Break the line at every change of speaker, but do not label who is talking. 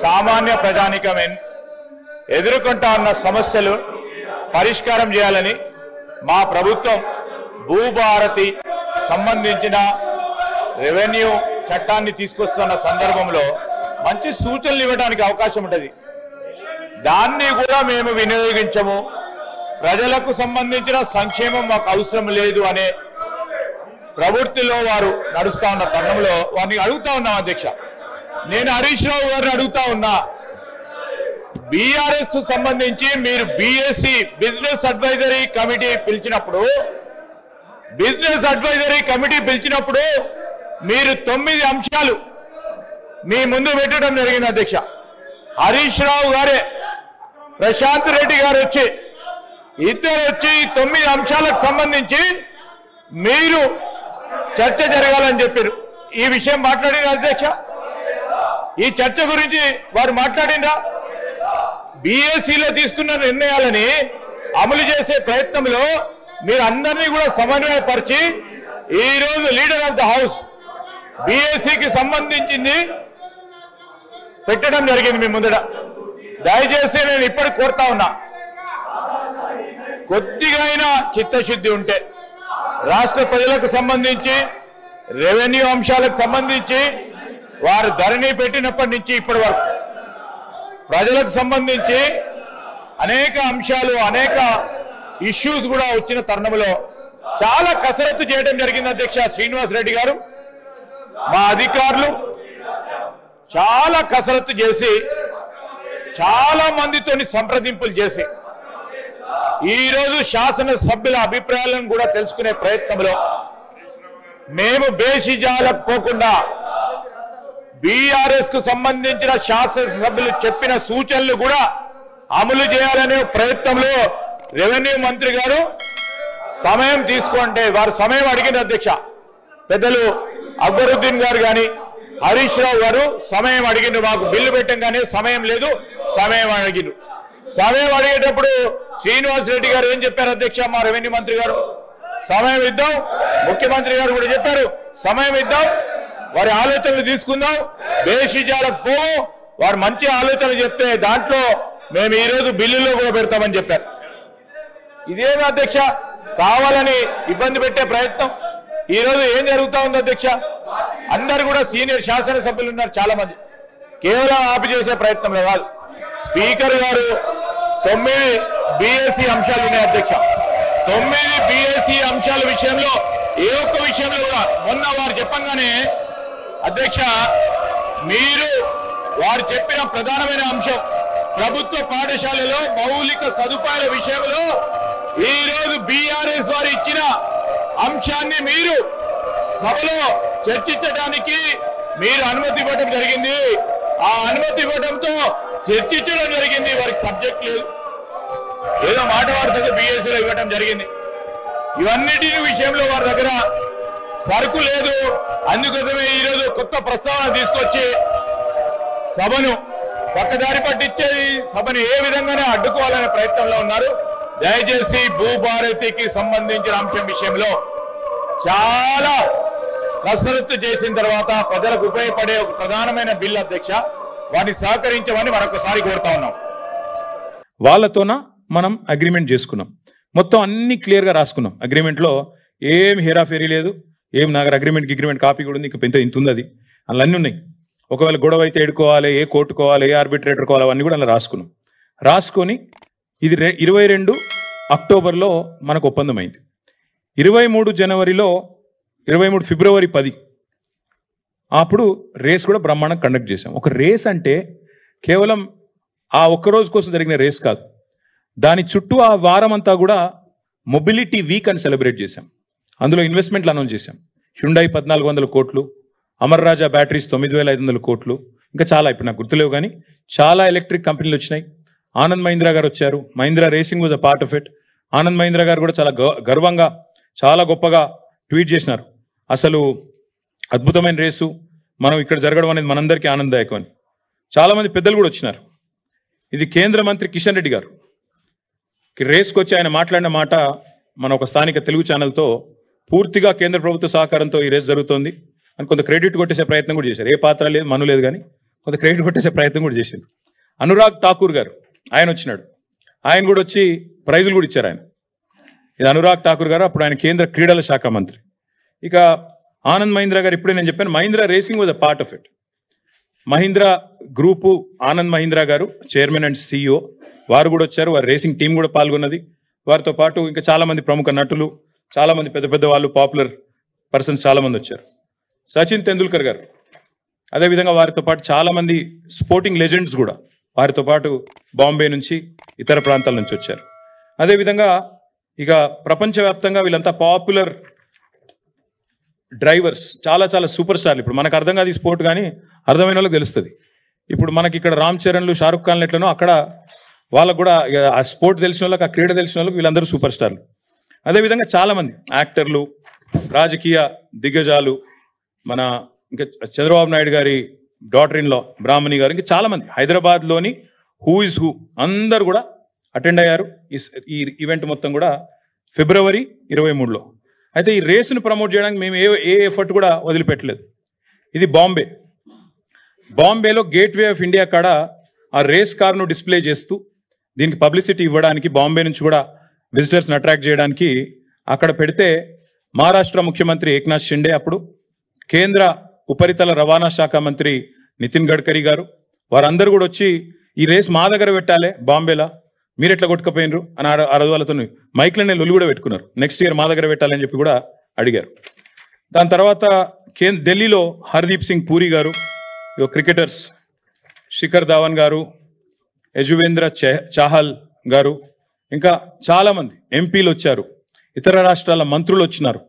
సామాన్య ప్రజానికం ఎదుర్కొంటా ఉన్న సమస్యలు పరిష్కారం చేయాలని మా ప్రభుత్వం భూభారతి సంబంధించిన రెవెన్యూ చట్టాన్ని తీసుకొస్తున్న సందర్భంలో మంచి సూచనలు ఇవ్వడానికి అవకాశం ఉంటుంది. దాన్ని కూడా మేము వినియోగించము, ప్రజలకు సంబంధించిన సంక్షేమం మాకు అవసరం లేదు అనే ప్రవృత్తిలో వారు నడుస్తా ఉన్న తరుణంలో వారిని అడుగుతా ఉన్నాం అధ్యక్ష. నేను హరీష్ రావు గారిని అడుగుతా ఉన్నా, బీఆర్ఎస్ సంబంధించి మీరు బీఎస్సీ బిజినెస్ అడ్వైజరీ కమిటీ పిలిచినప్పుడు మీరు 9 అంశాలు మీ ముందు పెట్టడం జరిగింది అధ్యక్ష. హరీష్ రావు గారే ప్రశాంత్ రెడ్డి గారు ఇద్దరు వచ్చి 9 అంశాలకు సంబంధించి మీరు చర్చ జరగాలని చెప్పారు. ఈ విషయం మాట్లాడిన అధ్యక్ష, ఈ చర్చ గురించి వారు మాట్లాడినరా? బీఎస్సీలో తీసుకున్న నిర్ణయాలని అమలు చేసే ప్రయత్నంలో మీరు అందరినీ కూడా సమన్వయపరిచి ఈ రోజు లీడర్ ఆఫ్ ద హౌస్ బీఎస్సీకి సంబంధించింది పెట్టడం జరిగింది మీ ముందట. దయచేసి నేను ఇప్పటికి కోరుతా ఉన్నా, కొద్దిగా అయినా చిత్తశుద్ధి ఉంటే రాష్ట్ర ప్రజలకు సంబంధించి రెవెన్యూ అంశాలకు సంబంధించి వారు ధరణి పెట్టినప్పటి నుంచి ఇప్పటి వరకు ప్రజలకు సంబంధించి అనేక అంశాలు అనేక ఇష్యూస్ కూడా వచ్చిన తరుణంలో చాలా కసరత్తు చేయడం జరిగింది అధ్యక్ష. శ్రీనివాస్ రెడ్డి గారు మా అధికారులు చాలా కసరత్తు చేసి చాలా మందితోని సంప్రదింపులు చేసి ఈరోజు శాసనసభ్యుల అభిప్రాయాలను కూడా తెలుసుకునే ప్రయత్నంలో మేము బేషిజాలకు పోకుండా బీఆర్ఎస్ కు సంబంధించిన శాసనసభ్యులు చెప్పిన సూచనలు కూడా అమలు చేయాలనే ప్రయత్నంలో రెవెన్యూ మంత్రి గారు సమయం తీసుకుంటే వారు సమయం అడిగిన అధ్యక్ష. పెద్దలు అక్బరుద్దీన్ గారు కానీ హరీష్ రావు గారు సమయం అడిగిండ్రు. మాకు బిల్లు పెట్టంగానే సమయం లేదు, సమయం అడిగిండ్రు. సమయం అడిగేటప్పుడు శ్రీనివాస్ రెడ్డి గారు ఏం చెప్పారు అధ్యక్ష? మా రెవెన్యూ మంత్రి గారు సమయం ఇద్దాం, ముఖ్యమంత్రి గారు కూడా చెప్పారు సమయం ఇద్దాం, వారి ఆలోచనలు తీసుకుందాం, బేషిజాలకు పోవు, వారు మంచి ఆలోచనలు చెప్తే దాంట్లో మేము ఈ రోజు బిల్లులో కూడా పెడతామని చెప్పారు. ఇదేమి అధ్యక్ష కావాలని ఇబ్బంది పెట్టే ప్రయత్నం? ఈ రోజు ఏం జరుగుతా ఉంది అధ్యక్ష? అందరు కూడా సీనియర్ శాసనసభ్యులు ఉన్నారు చాలా మంది, కేవలం ఆపి చేసే ప్రయత్నంలో కాదు. స్పీకర్ గారు 9 బీఎస్సీ అంశాలు ఉన్నాయి అధ్యక్ష. 9 బీఎస్సీ అంశాల విషయంలో ఏ ఒక్క విషయంలో కూడా మొన్న వారు చెప్పంగానే అధ్యక్ష మీరు వారు చెప్పిన ప్రధానమైన అంశం ప్రభుత్వ పాఠశాలలో మౌలిక సదుపాయాల విషయంలో ఈ రోజు బీఆర్ఎస్ వారు ఇచ్చిన అంశాన్ని మీరు సభలో చర్చించడానికి మీరు అనుమతి ఇవ్వడం జరిగింది. ఆ అనుమతి ఇవ్వడంతో చర్చించడం జరిగింది. వారికి సబ్జెక్ట్ లేదు, ఏదో మాట వాడుతుంది బీఎస్సీలో ఇవ్వడం జరిగింది. ఇవన్నిటి విషయంలో వారి దగ్గర సరుకు లేదు. అందుకోసమే ఈరోజు కొత్త ప్రస్తావన తీసుకొచ్చి సభను పక్కదారి పట్టించే సభను ఏ విధంగానే అడ్డుకోవాలనే ప్రయత్నంలో ఉన్నారు. దయచేసి భూభారతికి సంబంధించిన అంశం విషయంలో చాలా కసరత్తు చేసిన తర్వాత ప్రజలకు ఉపయోగపడే ఒక ప్రధానమైన బిల్ అధ్యక్ష, వాటిని సహకరించమని మరొకసారి కోరుతా ఉన్నాం.
వాళ్ళతోన మనం అగ్రిమెంట్ చేసుకున్నాం, మొత్తం అన్ని క్లియర్ గా రాసుకున్నాం. అగ్రిమెంట్ లో ఏం హేరాఫేరీ లేదు, ఏం నాగర్ అగ్రిమెంట్ కాపీ కూడా ఉంది, ఇంకా ఇంత ఉంది, అది అందులో అన్ని ఉన్నాయి. ఒకవేళ గొడవ అయితే ఎడుకోవాలి, ఏ కోర్టుకోవాలి, ఏ ఆర్బిట్రేటర్ కోవాలి, అవన్నీ కూడా అలా రాసుకున్నాం. రాసుకొని ఇది 22 అక్టోబర్లో మనకు ఒప్పందం అయింది. 23 జనవరిలో 23 ఫిబ్రవరి 10 అప్పుడు రేస్ కూడా బ్రహ్మాండంగా కండక్ట్ చేశాం. ఒక రేస్ అంటే కేవలం ఆ ఒక్కరోజు కోసం జరిగిన రేస్ కాదు, దాని చుట్టూ ఆ వారం అంతా కూడా మొబిలిటీ వీక్ అని సెలబ్రేట్ చేశాం. అందులో ఇన్వెస్ట్మెంట్లు అనౌన్స్ చేశాం. హ్యుండాయ్ 1400 కోట్లు, అమర్ రాజా బ్యాటరీస్ 9500 కోట్లు, ఇంకా చాలా ఇప్పుడు నాకు గుర్తులేవు కానీ చాలా ఎలక్ట్రిక్ కంపెనీలు వచ్చినాయి. ఆనంద్ మహీంద్రా గారు వచ్చారు. Mahindra racing was a part of it. Anand Mahindra గారు కూడా చాలా గర్వంగా చాలా గొప్పగా ట్వీట్ చేసినారు, అసలు అద్భుతమైన రేసు మనం ఇక్కడ జరగడం అనేది మనందరికీ ఆనందదాయకం అని. చాలా మంది పెద్దలు కూడా వచ్చినారు. ఇది కేంద్ర మంత్రి కిషన్ రెడ్డి గారు రేస్కి వచ్చి ఆయన మాట్లాడిన మాట మన ఒక స్థానిక తెలుగు ఛానల్తో పూర్తిగా కేంద్ర ప్రభుత్వ సహకారంతో ఈ రేస్ జరుగుతోంది అని కొంత క్రెడిట్ కొట్టేసే ప్రయత్నం కూడా చేశారు. ఏ పాత్ర లేదు, మను లేదు, కానీ కొంత క్రెడిట్ కొట్టేసే ప్రయత్నం కూడా చేసిండు. అనురాగ్ ఠాకూర్ గారు ఆయన వచ్చినాడు, ఆయన కూడా వచ్చి ప్రైజులు కూడా ఇచ్చారు ఆయన. ఇది అనురాగ్ ఠాకూర్ గారు, అప్పుడు ఆయన కేంద్ర క్రీడల శాఖ మంత్రి. ఇక ఆనంద్ మహీంద్రా గారు, ఇప్పుడే నేను చెప్పాను Mahindra racing was a part of it. Mahindra group Anand Mahindra గారు చైర్మన్ అండ్ CEO, వారు కూడా వచ్చారు. వారి రేసింగ్ టీం కూడా పాల్గొన్నది. వారితో పాటు ఇంకా చాలా మంది ప్రముఖ నటులు, చాలా మంది పెద్ద పెద్ద వాళ్ళు, పాపులర్ పర్సన్స్ చాలా మంది వచ్చారు. సచిన్ తెండూల్కర్ గారు, అదేవిధంగా వారితో పాటు చాలా మంది స్పోర్టింగ్ లెజెండ్స్ కూడా వారితో పాటు బాంబే నుంచి ఇతర ప్రాంతాల నుంచి వచ్చారు. అదేవిధంగా ఇక ప్రపంచవ్యాప్తంగా వీళ్ళంతా పాపులర్ డ్రైవర్స్, చాలా చాలా సూపర్ స్టార్లు. ఇప్పుడు మనకు అర్థం కాదు ఈ స్పోర్ట్, కానీ అర్థమైన వాళ్ళకి తెలుస్తుంది. ఇప్పుడు మనకి ఇక్కడ రామ్ చరణ్లు, షారుఖ్ ఖాన్లు ఎట్లనో అక్కడ వాళ్ళకు కూడా ఆ స్పోర్ట్ తెలిసిన వాళ్ళకి, ఆ క్రీడ తెలిసిన వాళ్ళకి వీళ్ళందరూ సూపర్ స్టార్లు. అదేవిధంగా చాలా మంది యాక్టర్లు, రాజకీయ దిగ్గజాలు, మన ఇంకా చంద్రబాబు నాయుడు గారి డాటర్ ఇన్ లా బ్రాహ్మణి గారు, ఇంకా చాలా మంది హైదరాబాద్లోని హూ ఇస్ హూ అందరు కూడా అటెండ్ అయ్యారు ఈ ఈవెంట్ మొత్తం కూడా ఫిబ్రవరి 23లో. అయితే ఈ రేసును ప్రమోట్ చేయడానికి మేము ఏ ఎఫర్ట్ కూడా వదిలిపెట్టలేదు. ఇది బాంబేలో గేట్వే ఆఫ్ ఇండియా కాడ ఆ రేస్ కార్ను డిస్ప్లే చేస్తూ దీనికి పబ్లిసిటీ ఇవ్వడానికి, బాంబే నుంచి కూడా విజిటర్స్ని అట్రాక్ట్ చేయడానికి అక్కడ పెడితే మహారాష్ట్ర ముఖ్యమంత్రి ఏక్నాథ్ షిండే, అప్పుడు కేంద్ర ఉపరితల రవాణా శాఖ మంత్రి నితిన్ గడ్కరీ గారు, వారందరూ కూడా వచ్చి ఈ రేస్ మా దగ్గర పెట్టాలి బాంబేలా, మీరు ఎట్లా కొట్టుకపోయినరు అని ఆ రోజు వాళ్ళతో మైక్లనే లొల్లి కూడా పెట్టుకున్నారు. నెక్స్ట్ ఇయర్ మా దగ్గర పెట్టాలని చెప్పి కూడా అడిగారు. దాని తర్వాత ఢిల్లీలో హర్దీప్ సింగ్ పూరి గారు, క్రికెటర్స్ శిఖర్ ధావన్ గారు, యజువేంద్ర చాహల్ గారు, ఇంకా చాలా మంది ఎంపీలు వచ్చారు, ఇతర రాష్ట్రాల మంత్రులు వచ్చినారు.